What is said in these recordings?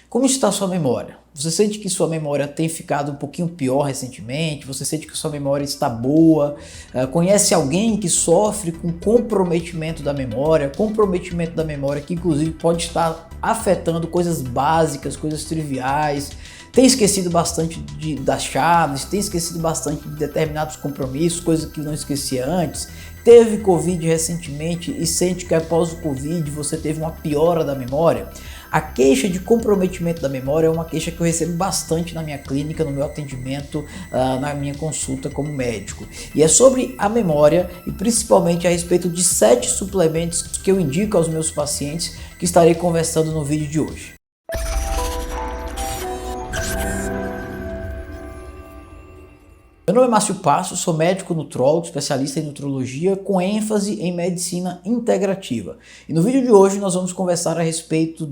Como está a sua memória? Você sente que sua memória tem ficado um pouquinho pior recentemente? Você sente que sua memória está boa? Conhece alguém que sofre com comprometimento da memória? Comprometimento da memória que inclusive pode estar afetando coisas básicas, coisas triviais. Tem esquecido bastante das chaves, tem esquecido bastante de determinados compromissos, coisas que não esquecia antes. Teve Covid recentemente e sente que após o Covid você teve uma piora da memória. A queixa de comprometimento da memória é uma queixa que eu recebo bastante na minha clínica, no meu atendimento, na minha consulta como médico. E é sobre a memória e principalmente a respeito de 7 suplementos que eu indico aos meus pacientes que estarei conversando no vídeo de hoje. Meu nome é Márcio Passos, sou médico nutrólogo, especialista em nutrologia com ênfase em medicina integrativa. E no vídeo de hoje nós vamos conversar a respeito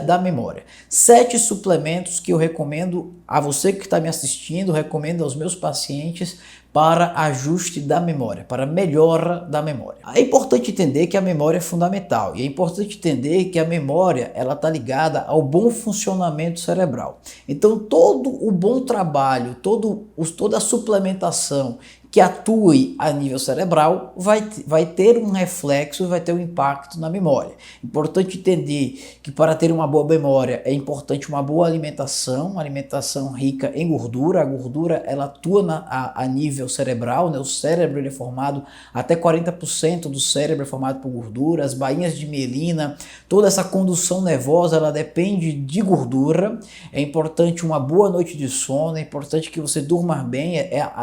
da memória. 7 suplementos que eu recomendo a você que está me assistindo, recomendo aos meus pacientes para ajuste da memória, para melhora da memória. É importante entender que a memória é fundamental e é importante entender que a memória ela está ligada ao bom funcionamento cerebral. Então todo o bom trabalho, toda a suplementação que atue a nível cerebral vai ter um reflexo, vai ter um impacto na memória. Importante entender que para ter uma boa memória é importante uma boa alimentação, uma alimentação rica em gordura. A gordura ela atua a nível cerebral, né? O cérebro ele é formado, até 40% do cérebro é formado por gordura, as bainhas de mielina, toda essa condução nervosa ela depende de gordura. É importante uma boa noite de sono, é importante que você durma bem,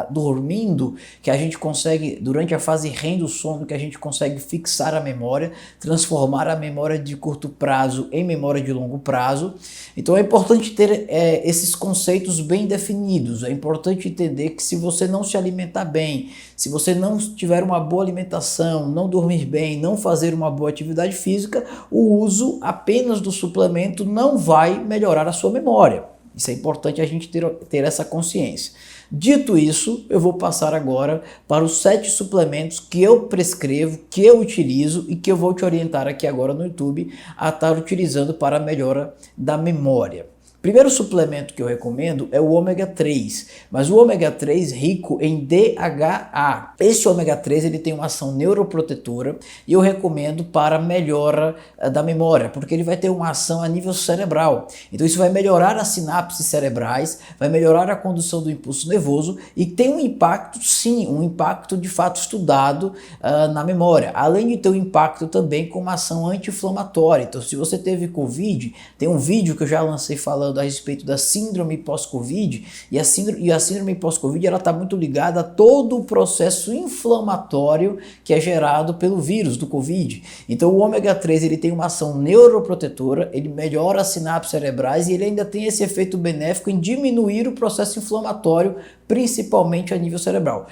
dormindo que a gente consegue, durante a fase REM do sono, que a gente consegue fixar a memória, transformar a memória de curto prazo em memória de longo prazo. Então é importante ter esses conceitos bem definidos. É importante entender que se você não se alimentar bem, se você não tiver uma boa alimentação, não dormir bem, não fazer uma boa atividade física, o uso apenas do suplemento não vai melhorar a sua memória. Isso é importante a gente ter essa consciência. Dito isso, eu vou passar agora para os 7 suplementos que eu prescrevo, que eu utilizo e que eu vou te orientar aqui agora no YouTube a estar utilizando para a melhora da memória. Primeiro suplemento que eu recomendo é o ômega 3, mas o ômega 3 rico em DHA. Esse ômega 3 ele tem uma ação neuroprotetora e eu recomendo para melhora da memória, porque ele vai ter uma ação a nível cerebral. Então isso vai melhorar as sinapses cerebrais, vai melhorar a condução do impulso nervoso e tem um impacto, sim, um impacto de fato estudado na memória, além de ter um impacto também com uma ação anti-inflamatória. Então se você teve Covid, tem um vídeo que eu já lancei falando a respeito da síndrome pós-Covid, e a síndrome pós-Covid ela está muito ligada a todo o processo inflamatório que é gerado pelo vírus do Covid. Então o ômega 3 ele tem uma ação neuroprotetora, ele melhora as sinapses cerebrais e ele ainda tem esse efeito benéfico em diminuir o processo inflamatório, principalmente a nível cerebral.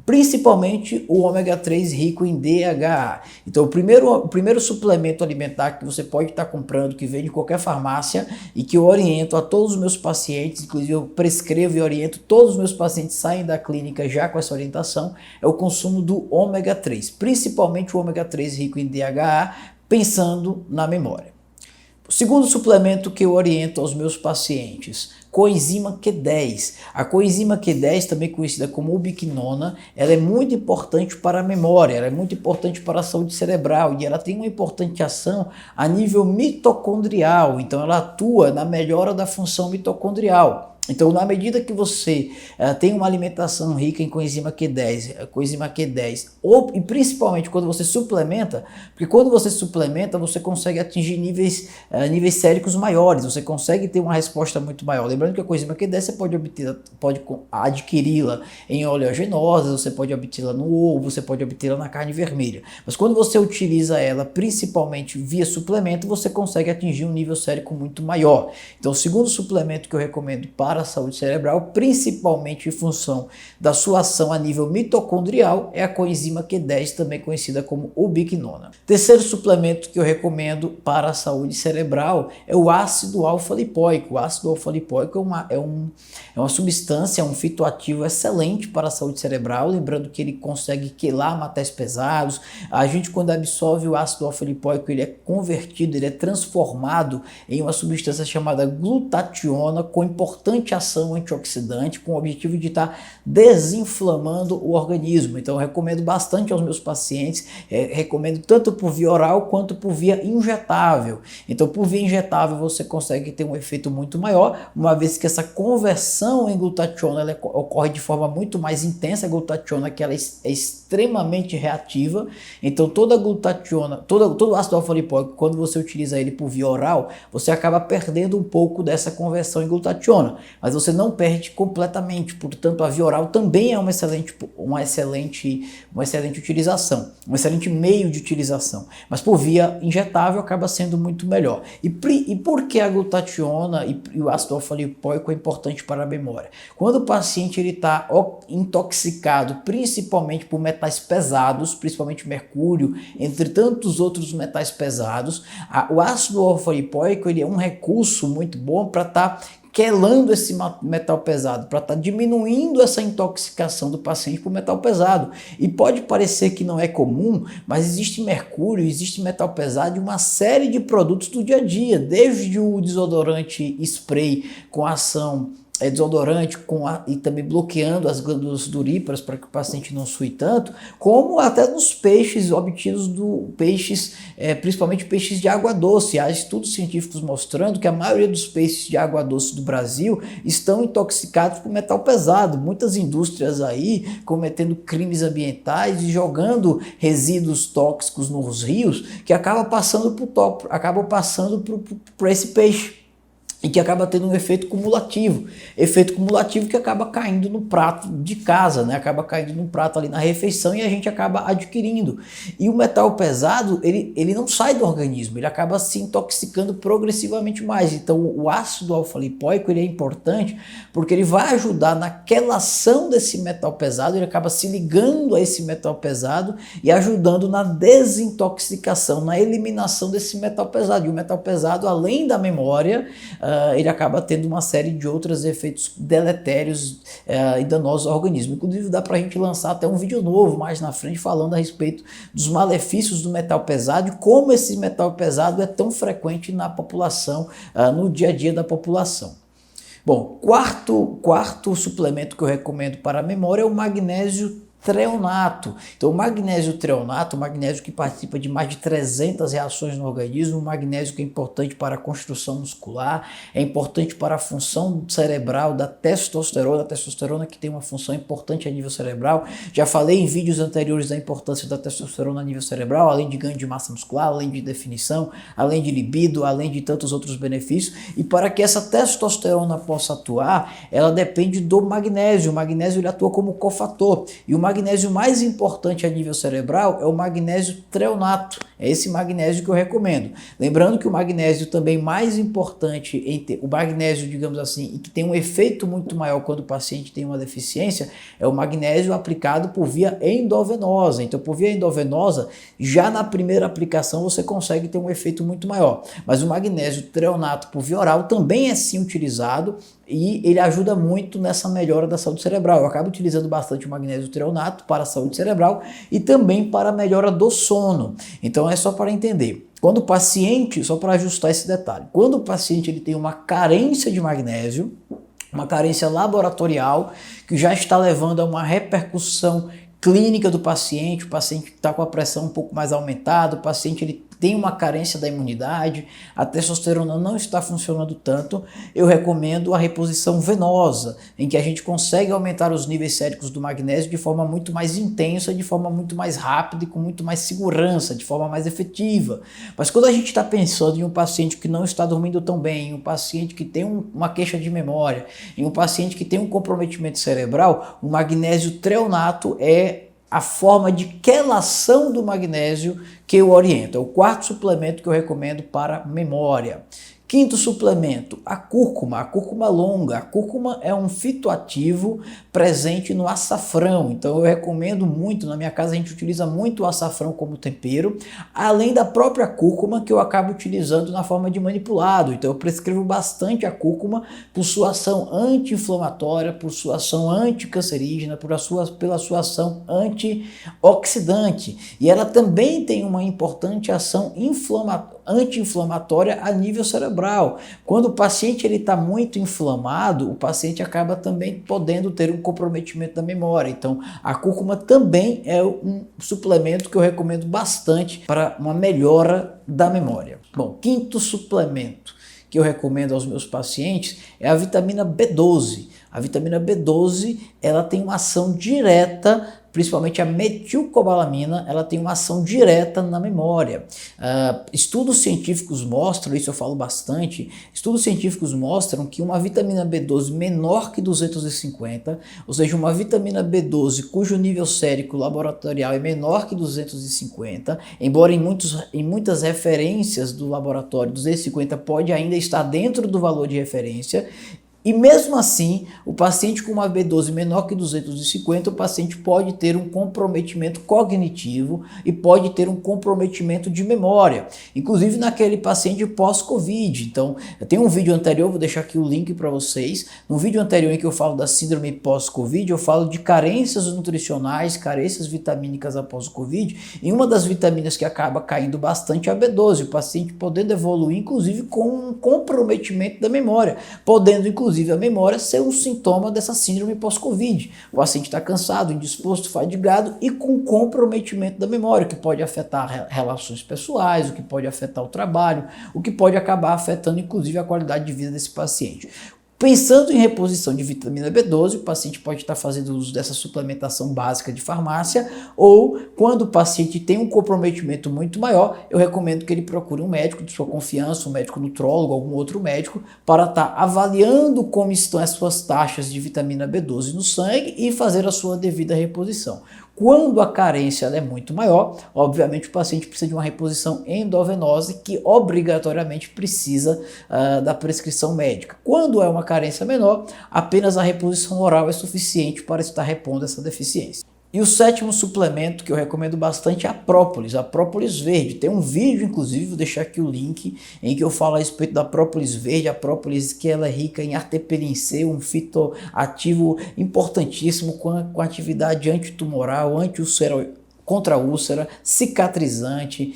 Principalmente o ômega 3 rico em DHA. Então o primeiro suplemento alimentar que você pode estar comprando, que vem de qualquer farmácia e que eu oriento a todos os meus pacientes, inclusive eu prescrevo e oriento, todos os meus pacientes saem da clínica já com essa orientação, é o consumo do ômega 3, principalmente o ômega 3 rico em DHA, pensando na memória. O segundo suplemento que eu oriento aos meus pacientes, coenzima Q10. A coenzima Q10, também conhecida como ubiquinona, ela é muito importante para a memória, ela é muito importante para a saúde cerebral e ela tem uma importante ação a nível mitocondrial, então ela atua na melhora da função mitocondrial. Então, na medida que você tem uma alimentação rica em coenzima Q10, e principalmente quando você suplementa, porque quando você suplementa, você consegue atingir níveis séricos maiores, você consegue ter uma resposta muito maior. Lembrando que a coenzima Q10 você pode adquiri-la em oleaginosas, você pode obtê-la no ovo, você pode obtê-la na carne vermelha. Mas quando você utiliza ela principalmente via suplemento, você consegue atingir um nível sérico muito maior. Então, o segundo suplemento que eu recomendo para a saúde cerebral, principalmente em função da sua ação a nível mitocondrial, é a coenzima Q10, também conhecida como ubiquinona. Terceiro suplemento que eu recomendo para a saúde cerebral é o ácido alfa-lipoico. O ácido alfa-lipoico folipoico é uma substância, é um fitoativo excelente para a saúde cerebral, lembrando que ele consegue quelar metais pesados. A gente, quando absorve o ácido alfa-lipoico, ele é convertido, ele é transformado em uma substância chamada glutationa, com importante ação antioxidante, com o objetivo de estar desinflamando o organismo. Então eu recomendo bastante aos meus pacientes, recomendo tanto por via oral quanto por via injetável. Então por via injetável você consegue ter um efeito muito maior, uma vez que essa conversão em glutationa ela ocorre de forma muito mais intensa. A glutationa que ela é extremamente reativa, então toda a glutationa, todo o ácido alfa-lipoico, quando você utiliza ele por via oral, você acaba perdendo um pouco dessa conversão em glutationa, mas você não perde completamente. Portanto, a via oral também é uma excelente utilização, um excelente meio de utilização, mas por via injetável acaba sendo muito melhor. E por que a glutationa e o ácido alfa-lipoico é importante para a memória? Quando o paciente está intoxicado, principalmente por metais pesados, principalmente mercúrio, entre tantos outros metais pesados, o ácido alfa-lipoico ele é um recurso muito bom para estar quelando esse metal pesado, para estar diminuindo essa intoxicação do paciente por metal pesado. E pode parecer que não é comum, mas existe mercúrio, existe metal pesado em uma série de produtos do dia a dia, desde o desodorante spray com ação desodorante e também bloqueando as glândulas sudoríparas para que o paciente não sue tanto, como até nos peixes obtidos principalmente peixes de água doce. Há estudos científicos mostrando que a maioria dos peixes de água doce do Brasil estão intoxicados por metal pesado. Muitas indústrias aí cometendo crimes ambientais e jogando resíduos tóxicos nos rios que acabam passando por esse peixe. E que acaba tendo um efeito cumulativo que acaba caindo no prato de casa, né? Acaba caindo no prato ali na refeição e a gente acaba adquirindo. E o metal pesado, ele não sai do organismo, ele acaba se intoxicando progressivamente mais. Então o ácido alfa-lipoico ele é importante porque ele vai ajudar na quelação desse metal pesado, ele acaba se ligando a esse metal pesado e ajudando na desintoxicação, na eliminação desse metal pesado. E o metal pesado, além da memória, ele acaba tendo uma série de outros efeitos deletérios e danosos ao organismo. Inclusive dá para a gente lançar até um vídeo novo mais na frente falando a respeito dos malefícios do metal pesado e como esse metal pesado é tão frequente na população, no dia a dia da população. Bom, quarto suplemento que eu recomendo para a memória é o magnésio treonato. Então o magnésio treonato, o magnésio que participa de mais de 300 reações no organismo, o magnésio que é importante para a construção muscular, é importante para a função cerebral da testosterona que tem uma função importante a nível cerebral. Já falei em vídeos anteriores da importância da testosterona a nível cerebral, além de ganho de massa muscular, além de definição, além de libido, além de tantos outros benefícios. E para que essa testosterona possa atuar, ela depende do magnésio. O magnésio ele atua como cofator. E o magnésio mais importante a nível cerebral é o magnésio treonato. É esse magnésio que eu recomendo. Lembrando que o magnésio também mais importante, o magnésio, digamos assim, e que tem um efeito muito maior quando o paciente tem uma deficiência, é o magnésio aplicado por via endovenosa. Então, por via endovenosa, já na primeira aplicação você consegue ter um efeito muito maior. Mas o magnésio treonato por via oral também é sim utilizado e ele ajuda muito nessa melhora da saúde cerebral. Eu acabo utilizando bastante o magnésio treonato para a saúde cerebral e também para a melhora do sono. Então é só para entender. Quando o paciente, só para ajustar esse detalhe, quando o paciente ele tem uma carência de magnésio, uma carência laboratorial, que já está levando a uma repercussão clínica do paciente, o paciente está com a pressão um pouco mais aumentada, o paciente ele tem uma carência da imunidade, a testosterona não está funcionando tanto, eu recomendo a reposição venosa, em que a gente consegue aumentar os níveis séricos do magnésio de forma muito mais intensa, de forma muito mais rápida e com muito mais segurança, de forma mais efetiva. Mas quando a gente está pensando em um paciente que não está dormindo tão bem, em um paciente que tem uma queixa de memória, em um paciente que tem um comprometimento cerebral, o magnésio treonato é a forma de quelação do magnésio que eu oriento. É o quarto suplemento que eu recomendo para memória. Quinto suplemento, a cúrcuma longa. A cúrcuma é um fitoativo presente no açafrão, então eu recomendo muito, na minha casa a gente utiliza muito o açafrão como tempero, além da própria cúrcuma que eu acabo utilizando na forma de manipulado, então eu prescrevo bastante a cúrcuma por sua ação anti-inflamatória, por sua ação anticancerígena, pela sua ação antioxidante, e ela também tem uma importante ação anti-inflamatória a nível cerebral. Quando o paciente está muito inflamado, o paciente acaba também podendo ter um comprometimento da memória. Então, a cúrcuma também é um suplemento que eu recomendo bastante para uma melhora da memória. Bom, quinto suplemento que eu recomendo aos meus pacientes é a vitamina B12. A vitamina B12, ela tem uma ação direta, principalmente a metilcobalamina, ela tem uma ação direta na memória. Estudos científicos mostram, isso eu falo bastante, estudos científicos mostram que uma vitamina B12 menor que 250, ou seja, uma vitamina B12 cujo nível sérico laboratorial é menor que 250, embora em muitas referências do laboratório 250 pode ainda estar dentro do valor de referência, e mesmo assim, o paciente com uma B12 menor que 250, o paciente pode ter um comprometimento cognitivo e pode ter um comprometimento de memória, inclusive naquele paciente pós-Covid. Então, eu tenho um vídeo anterior, vou deixar aqui o link para vocês. No vídeo anterior em que eu falo da síndrome pós-Covid, eu falo de carências nutricionais, carências vitamínicas após o Covid, e uma das vitaminas que acaba caindo bastante é a B12, o paciente podendo evoluir, inclusive com um comprometimento da memória, podendo, inclusive, a memória ser um sintoma dessa síndrome pós-Covid. O paciente está cansado, indisposto, fadigado e com comprometimento da memória, o que pode afetar relações pessoais, o que pode afetar o trabalho, o que pode acabar afetando, inclusive, a qualidade de vida desse paciente. Pensando em reposição de vitamina B12, o paciente pode estar fazendo uso dessa suplementação básica de farmácia, ou quando o paciente tem um comprometimento muito maior, eu recomendo que ele procure um médico de sua confiança, um médico nutrólogo, algum outro médico, para estar avaliando como estão as suas taxas de vitamina B12 no sangue e fazer a sua devida reposição. Quando a carência é muito maior, obviamente o paciente precisa de uma reposição endovenosa que obrigatoriamente precisa da prescrição médica. Quando é uma carência menor, apenas a reposição oral é suficiente para estar repondo essa deficiência. E o sétimo suplemento que eu recomendo bastante é a própolis verde. Tem um vídeo, inclusive, vou deixar aqui o link, em que eu falo a respeito da própolis verde, a própolis que ela é rica em arteperin C, um fitoativo importantíssimo com atividade antitumoral, anti-ulceral, contra a úlcera, cicatrizante,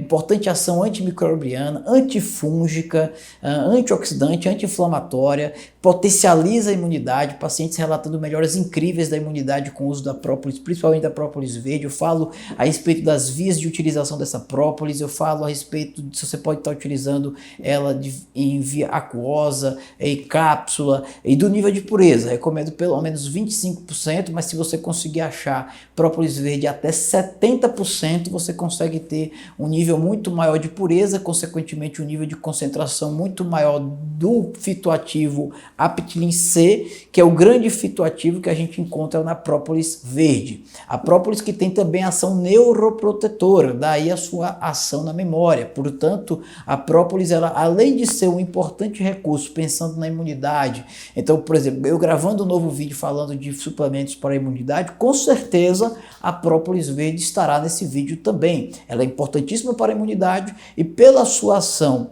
importante ação antimicrobiana, antifúngica, antioxidante, anti-inflamatória, potencializa a imunidade, pacientes relatando melhoras incríveis da imunidade com o uso da própolis, principalmente da própolis verde. Eu falo a respeito das vias de utilização dessa própolis, eu falo a respeito de se você pode estar utilizando ela em via aquosa, em cápsula, e do nível de pureza. Recomendo pelo menos 25%, mas se você conseguir achar própolis verde até 70%, você consegue ter um nível muito maior de pureza, consequentemente um nível de concentração muito maior do fitoativo Aptilin C, que é o grande fitoativo que a gente encontra na própolis verde. A própolis que tem também ação neuroprotetora, daí a sua ação na memória. Portanto, a própolis, ela, além de ser um importante recurso pensando na imunidade, então, por exemplo, eu gravando um novo vídeo falando de suplementos para a imunidade, com certeza a própolis verde estará nesse vídeo também. Ela é importantíssima para a imunidade e pela sua ação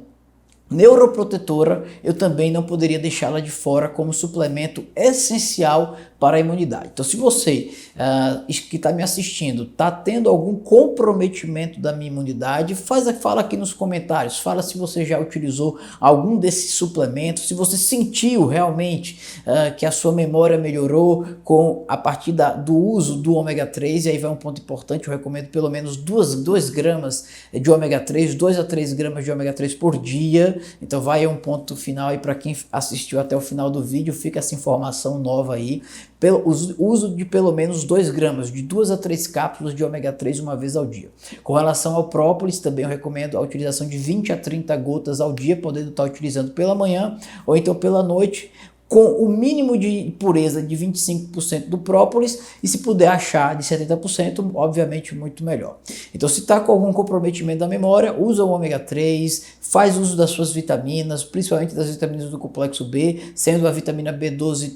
neuroprotetora, eu também não poderia deixá-la de fora como suplemento essencial para a imunidade. Então, se você que está me assistindo está tendo algum comprometimento da minha imunidade, fala aqui nos comentários, fala se você já utilizou algum desses suplementos, se você sentiu realmente que a sua memória melhorou a partir do uso do ômega 3, e aí vai um ponto importante, eu recomendo pelo menos 2 gramas de ômega 3, 2 a 3 gramas de ômega 3 por dia. Então vai um ponto final aí para quem assistiu até o final do vídeo, fica essa informação nova aí. Uso de pelo menos 2 gramas, de 2 a 3 cápsulas de ômega 3 uma vez ao dia. Com relação ao própolis, também eu recomendo a utilização de 20 a 30 gotas ao dia, podendo estar utilizando pela manhã ou então pela noite, com o mínimo de pureza de 25% do própolis, e se puder achar de 70%, obviamente muito melhor. Então, se está com algum comprometimento da memória, usa o ômega 3, faz uso das suas vitaminas, principalmente das vitaminas do complexo B, sendo a vitamina B12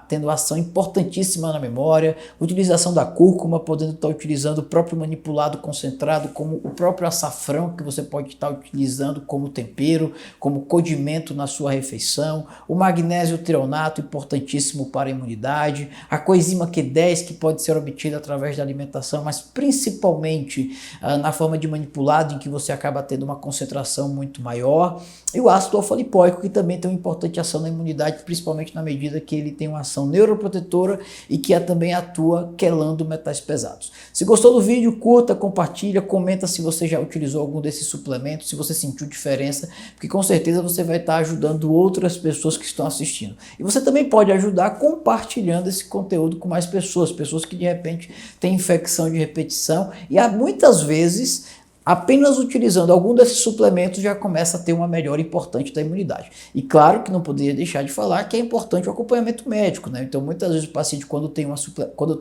tendo ação importantíssima na memória, utilização da cúrcuma, podendo estar utilizando o próprio manipulado concentrado, como o próprio açafrão, que você pode estar utilizando como tempero, como condimento na sua refeição, o magnésio treonato, importantíssimo para a imunidade, a coenzima Q10, que pode ser obtida através da alimentação, mas principalmente na forma de manipulado, em que você acaba tendo uma concentração muito maior, e o ácido alfa-lipoico, que também tem uma importante ação na imunidade, principalmente na medida que ele tem uma ação neuroprotetora e que também atua quelando metais pesados. Se gostou do vídeo, curta, compartilha, comenta se você já utilizou algum desses suplementos, se você sentiu diferença, porque com certeza você vai estar ajudando outras pessoas que estão assistindo. E você também pode ajudar compartilhando esse conteúdo com mais pessoas, pessoas que de repente têm infecção de repetição, e há muitas vezes apenas utilizando algum desses suplementos já começa a ter uma melhora importante da imunidade. E claro que não poderia deixar de falar que é importante o acompanhamento médico, né? Então muitas vezes o paciente, quando tem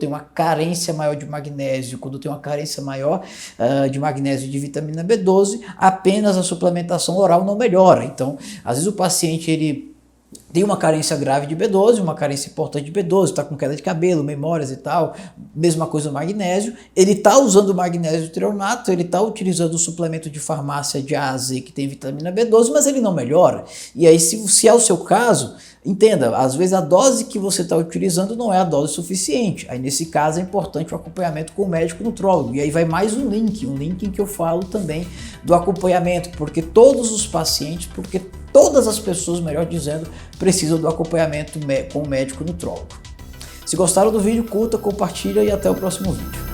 uma carência maior de magnésio, quando tem uma carência maior de magnésio e de vitamina B12, apenas a suplementação oral não melhora. Então às vezes o paciente ele tem uma carência grave de B12, uma carência importante de B12, está com queda de cabelo, memórias e tal, mesma coisa o magnésio, ele está usando o magnésio treonato, ele está utilizando o suplemento de farmácia de A a Z que tem vitamina B12, mas ele não melhora. E aí, se é o seu caso, entenda, às vezes a dose que você está utilizando não é a dose suficiente. Aí nesse caso é importante o acompanhamento com o médico nutrólogo. E aí vai mais um link em que eu falo também do acompanhamento, porque todos os pacientes, porque todas as pessoas, melhor dizendo, precisam do acompanhamento com o médico nutrólogo. Se gostaram do vídeo, curta, compartilha e até o próximo vídeo.